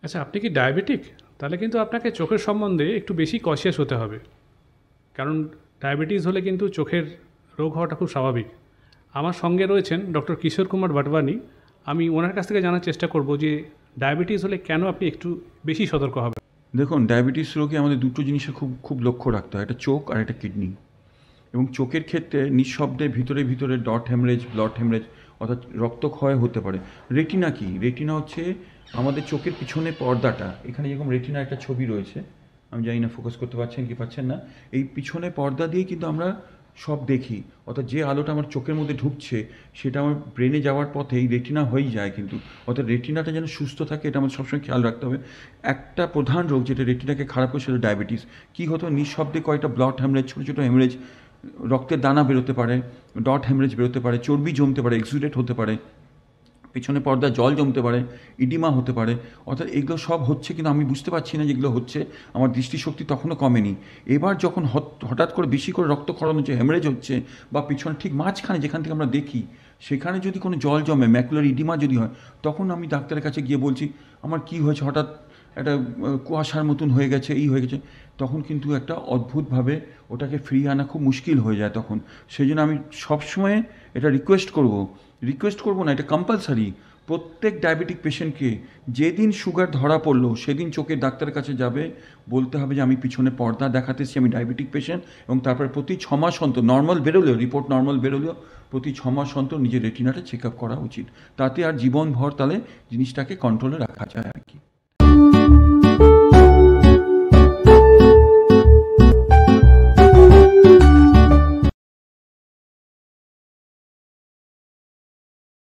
আচ্ছা, আপনি কি ডায়াবেটিক? তাহলে কিন্তু আপনাকে চোখের সম্বন্ধে একটু বেশি কশিয়াস হতে হবে। কারণ ডায়াবেটিস হলে কিন্তু চোখের রোগ হওয়াটা খুব স্বাভাবিক। আমার সঙ্গে রয়েছেন ডক্টর কিশোর কুমার বাটওয়ানি। আমি ওনার কাছ থেকে জানার চেষ্টা করব যে ডায়াবেটিস হলে কেন আপনি একটু বেশি সতর্ক হবেন? দেখুন, ডায়াবেটিস রোগে আমাদের দুটো জিনিসের খুব খুব লক্ষ্য রাখতে হয়, একটা চোখ আর একটা কিডনি। এবং চোখের ক্ষেত্রে নিঃশব্দে ভিতরে ভিতরে ডট হ্যামরেজ, ব্লড হ্যামরেজ, অর্থাৎ রক্তক্ষয় হতে পারে। রেটিনা কি? রেটিনা হচ্ছে আমাদের চোখের পিছনে পর্দাটা। এখানে যেরকম রেটিনার একটা ছবি রয়েছে, আমি জানি না ফোকাস করতে পারছেন কি পাচ্ছেন না। এই পিছনে পর্দা দিয়ে কিন্তু আমরা সব দেখি, অর্থাৎ যে আলোটা আমার চোখের মধ্যে ঢুকছে সেটা আমার ব্রেনে যাওয়ার পথে এই রেটিনা হয়েই যায় কিন্তু। অর্থাৎ রেটিনাটা যেন সুস্থ থাকে এটা আমাদের সবসময় খেয়াল রাখতে হবে। একটা প্রধান রোগ যেটা রেটিনাকে খারাপ করে সেটা ডায়াবেটিস। কী হতো, নিঃশব্দে কয়েকটা ব্লড হ্যামরেজ, ছোটো ছোটো হ্যামরেজ, রক্তের দানা বেরোতে পারে, ডট হ্যামরেজ বেরোতে পারে, চর্বি জমতে পারে, এক্সুডেট হতে পারে, পেছনে পর্দায় জল জমতে পারে, ইডিমা হতে পারে। অর্থাৎ এগুলো সব হচ্ছে কিন্তু আমি বুঝতে পারছি না যেগুলো হচ্ছে। আমার দৃষ্টিশক্তি তখনও কমেনি। এবার যখন হঠাৎ করে বেশি করে রক্তক্ষরণ হচ্ছে, হ্যামরেজ হচ্ছে, বা পিছনে ঠিক মাঝখানে যেখান থেকে আমরা দেখি সেখানে যদি কোনো জল জমে, ম্যাকুলার ইডিমা যদি হয়, তখন আমি ডাক্তারের কাছে গিয়ে বলছি আমার কি হয়েছে, হঠাৎ একটা কুয়াশার মতন হয়ে গেছে, এই হয়ে গেছে। তখন কিন্তু একটা অদ্ভুতভাবে ওটাকে ফিরিয়ে আনা খুব মুশকিল হয়ে যায় তখন। সেই জন্য আমি সবসময় এটা রিকোয়েস্ট করবো না, এটা কম্পালসারি। প্রত্যেক ডায়াবেটিক পেশেন্টকে যেদিন সুগার ধরা পড়লো সেদিন চোখের ডাক্তারের কাছে যাবে, বলতে হবে যে আমি পিছনে পর্দা দেখাতেছি, আমি ডায়াবেটিক পেশেন্ট। এবং তারপরে প্রতি 6 মাস অন্তর, নর্মাল বেরোলেও, রিপোর্ট নর্মাল বেরোলেও প্রতি 6 মাস অন্তর নিজের রেটিনাটা চেক আপ করা উচিত। তাতে আর জীবনভর তাহলে জিনিসটাকে কন্ট্রোলে রাখা যায় আর কি।